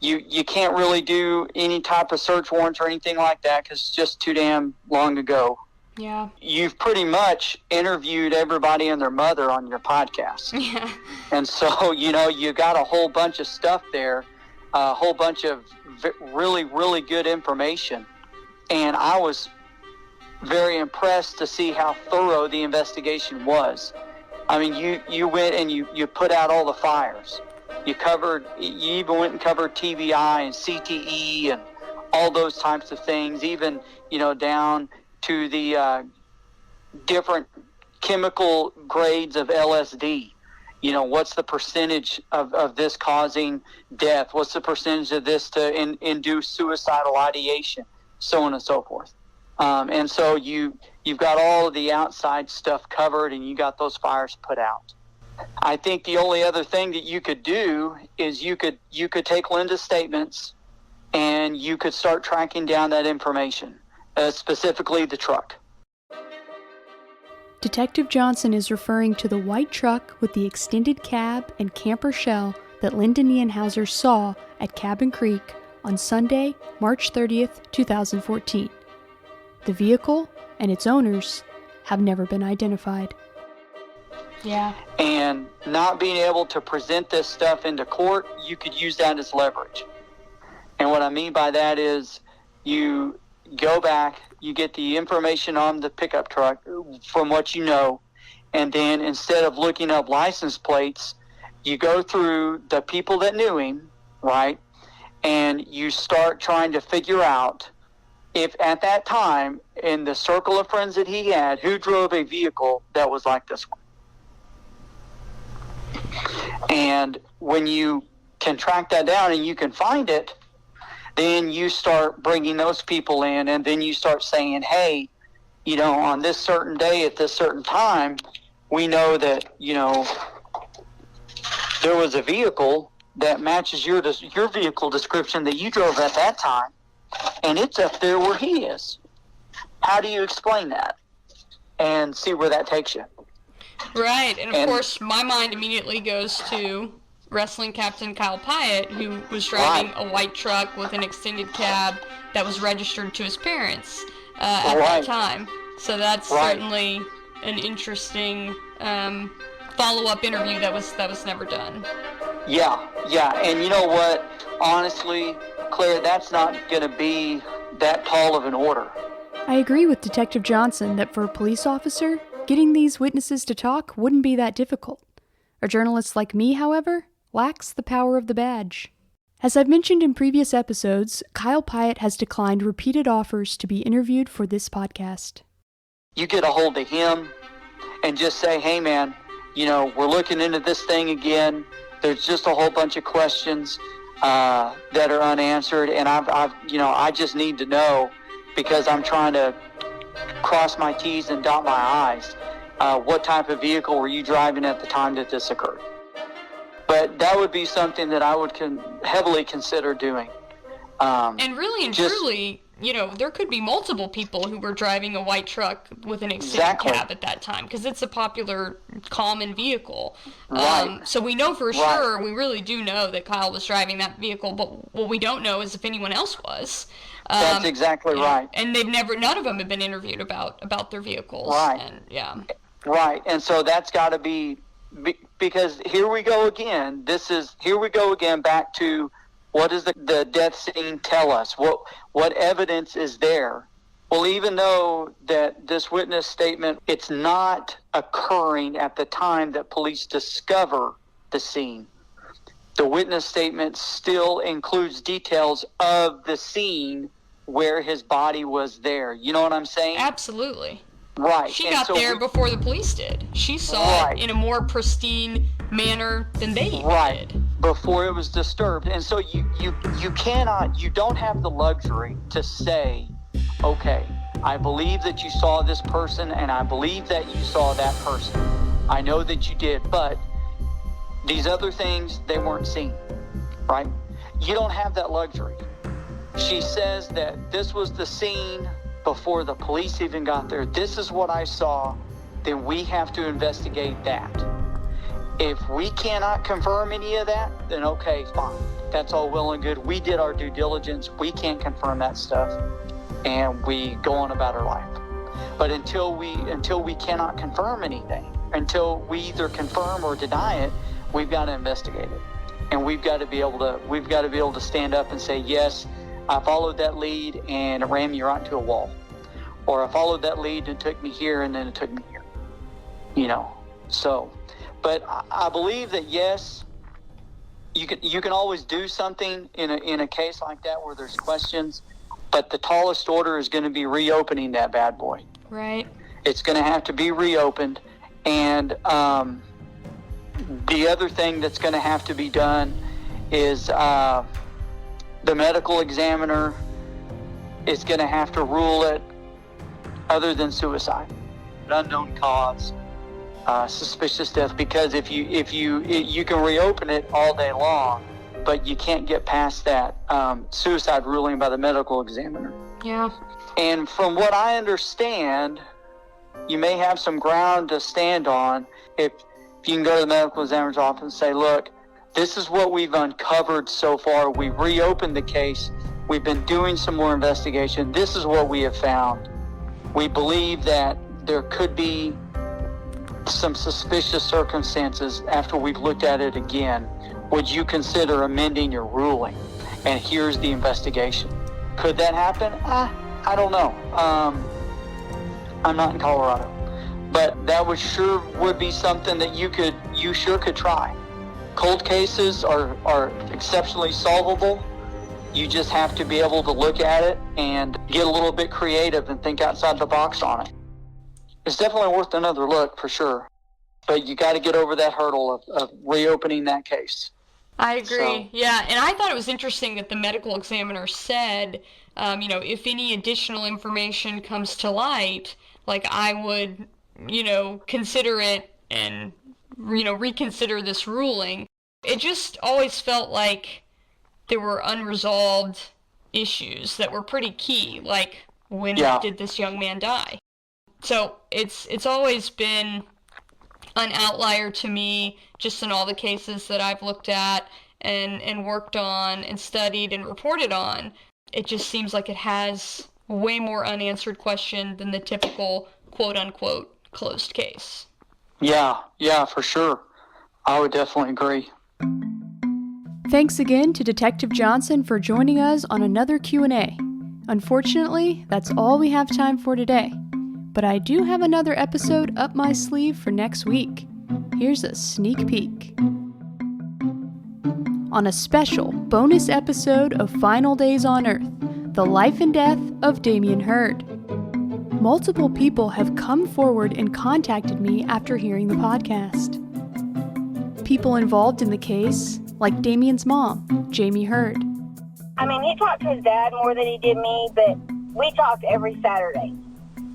S2: You can't really do any type of search warrants or anything like that, because it's just too damn long ago.
S3: Yeah.
S2: You've pretty much interviewed everybody and their mother on your podcast.
S3: Yeah.
S2: And so, you got a whole bunch of stuff there, a whole bunch of really, really good information. And I was very impressed to see how thorough the investigation was. I mean, you went and you put out all the fires. You even went and covered TBI and CTE and all those types of things, even, down to the different chemical grades of LSD. You know, what's the percentage of this causing death? What's the percentage of this to induce suicidal ideation? So on and so forth. And so you've got all of the outside stuff covered, and you got those fires put out. I think the only other thing that you could do is you could take Linda's statements, and you could start tracking down that information, specifically the truck.
S1: Detective Johnson is referring to the white truck with the extended cab and camper shell that Linda Neonhauser saw at Cabin Creek on Sunday, March 30th, 2014. The vehicle and its owners have never been identified.
S3: Yeah.
S2: And not being able to present this stuff into court, you could use that as leverage. And what I mean by that is you go back, you get the information on the pickup truck from what you know, and then instead of looking up license plates, you go through the people that knew him, right? And you start trying to figure out if at that time, in the circle of friends that he had, who drove a vehicle that was like this one. And when you can track that down and you can find it, then you start bringing those people in, and then you start saying, hey, you know, on this certain day at this certain time, we know that, you know, there was a vehicle that matches your vehicle description that you drove at that time, and it's up there where he is. How do you explain that? And see where that takes you.
S3: Right, and of course, my mind immediately goes to wrestling captain Kyle Pyatt, who was driving a white truck with an extended cab that was registered to his parents at that time. So that's certainly an interesting follow-up interview that was never done.
S2: Yeah, and you know what? Honestly, Claire, that's not going to be that tall of an order.
S1: I agree with Detective Johnson that for a police officer, getting these witnesses to talk wouldn't be that difficult. A journalist like me, however, lacks the power of the badge. As I've mentioned in previous episodes, Kyle Pyatt has declined repeated offers to be interviewed for this podcast.
S2: You get a hold of him and just say, hey man, you know, we're looking into this thing again. There's just a whole bunch of questions that are unanswered, and I just need to know, because I'm trying to cross my T's and dot my I's. What type of vehicle were you driving at the time that this occurred? But that would be something that I would heavily consider doing.
S3: And really and truly, you know, there could be multiple people who were driving a white truck with an extended cab at that time, because it's a popular, common vehicle. So we know for sure, we really do know that Kyle was driving that vehicle, but what we don't know is if anyone else was.
S2: That's exactly right.
S3: And none of them have been interviewed about their vehicles.
S2: Right.
S3: And,
S2: Right, and so that's got to be, because here we go again. Here we go again back to, what does the death scene tell us? What evidence is there? Well, even though that this witness statement, it's not occurring at the time that police discover the scene, the witness statement still includes details of the scene where his body was there. You know what I'm saying?
S3: Absolutely.
S2: Right.
S3: She got there before the police did. She saw it in a more pristine manner than they did.
S2: Before it was disturbed. And so you don't have the luxury to say, okay, I believe that you saw this person, and I believe that you saw that person. I know that you did, but these other things, they weren't seen, right? You don't have that luxury. She says that this was the scene before the police even got there. This is what I saw. Then we have to investigate that. If we cannot confirm any of that, then okay, fine. That's all well and good. We did our due diligence. We can't confirm that stuff, and we go on about our life. But until we cannot confirm anything, until we either confirm or deny it, we've got to investigate it, and we've got to be able to stand up and say, yes, I followed that lead and it ran me right into a wall, or I followed that lead and it took me here and then it took me here. You know, so. But I believe that, yes, you can always do something in a case like that where there's questions, but the tallest order is going to be reopening that bad boy.
S3: Right.
S2: It's going to have to be reopened. And the other thing that's going to have to be done is the medical examiner is going to have to rule it other than suicide, unknown cause, suspicious death. Because if you can reopen it all day long, but you can't get past that suicide ruling by the medical examiner.
S3: Yeah.
S2: And from what I understand, you may have some ground to stand on if you can go to the medical examiner's office and say, look, this is what we've uncovered so far. We reopened the case. We've been doing some more investigation. This is what we have found. We believe that there could be some suspicious circumstances after we've looked at it again. Would you consider amending your ruling? And here's the investigation. Could that happen? I don't know. I'm not in Colorado. But that would be something that you sure could try. Cold cases are exceptionally solvable. You just have to be able to look at it and get a little bit creative and think outside the box on it. It's definitely worth another look for sure. But you got to get over that hurdle of reopening that case.
S3: I agree. Yeah, and I thought it was interesting that the medical examiner said, if any additional information comes to light, like I would, consider it and, reconsider this ruling. It just always felt like there were unresolved issues that were pretty key, like when did this young man die? So it's always been an outlier to me, just in all the cases that I've looked at and worked on and studied and reported on. It just seems like it has way more unanswered question than the typical quote-unquote closed case.
S2: Yeah, for sure. I would definitely agree.
S1: Thanks again to Detective Johnson for joining us on another Q&A. Unfortunately, that's all we have time for today. But I do have another episode up my sleeve for next week. Here's a sneak peek. On a special bonus episode of Final Days on Earth, the life and death of Damien Hurd. Multiple people have come forward and contacted me after hearing the podcast. People involved in the case, like Damien's mom, Jamie Hurd.
S5: I mean, he talked to his dad more than he did me, but we talked every Saturday.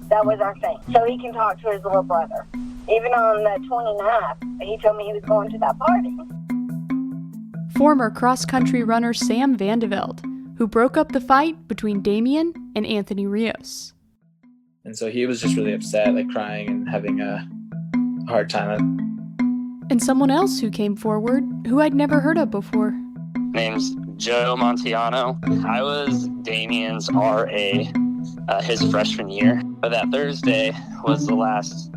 S5: That was our thing. So he can talk to his little brother. Even on the 29th, he told me he was going to that party.
S1: Former cross-country runner Sam Vandeveld, who broke up the fight between Damien and Anthony Rios.
S6: And so he was just really upset, like crying and having a hard time.
S1: And someone else who came forward, who I'd never heard of before.
S7: Name's Joe Montiano. I was Damien's RA his freshman year. But that Thursday was the last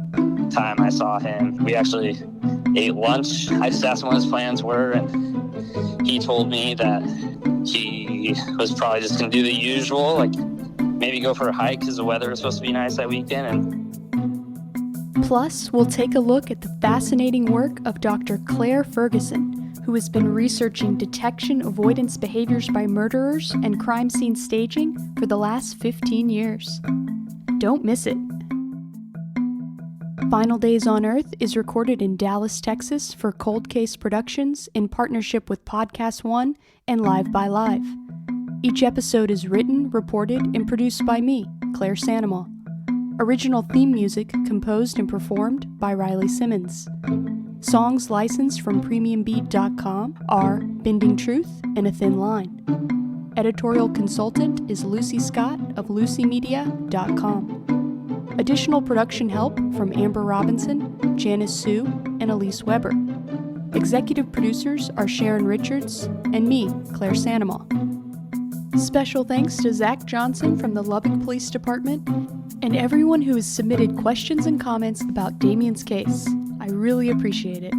S7: time I saw him. We actually ate lunch. I just asked him what his plans were, and he told me that he was probably just going to do the usual, like maybe go for a hike because the weather was supposed to be nice that weekend.
S1: Plus, we'll take a look at the fascinating work of Dr. Claire Ferguson, who has been researching detection avoidance behaviors by murderers and crime scene staging for the last 15 years. Don't miss it. Final Days on Earth is recorded in Dallas, Texas for Cold Case Productions in partnership with Podcast One and Live by Live. Each episode is written, reported, and produced by me, Claire Sandomal. Original theme music composed and performed by Riley Simmons. Songs licensed from PremiumBeat.com are Bending Truth and A Thin Line. Editorial consultant is Lucy Scott of LucyMedia.com. Additional production help from Amber Robinson, Janice Sue, and Elise Weber. Executive producers are Sharon Richards and me, Claire Sandomal. Special thanks to Zach Johnson from the Lubbock Police Department and everyone who has submitted questions and comments about Damien's case. I really appreciate it.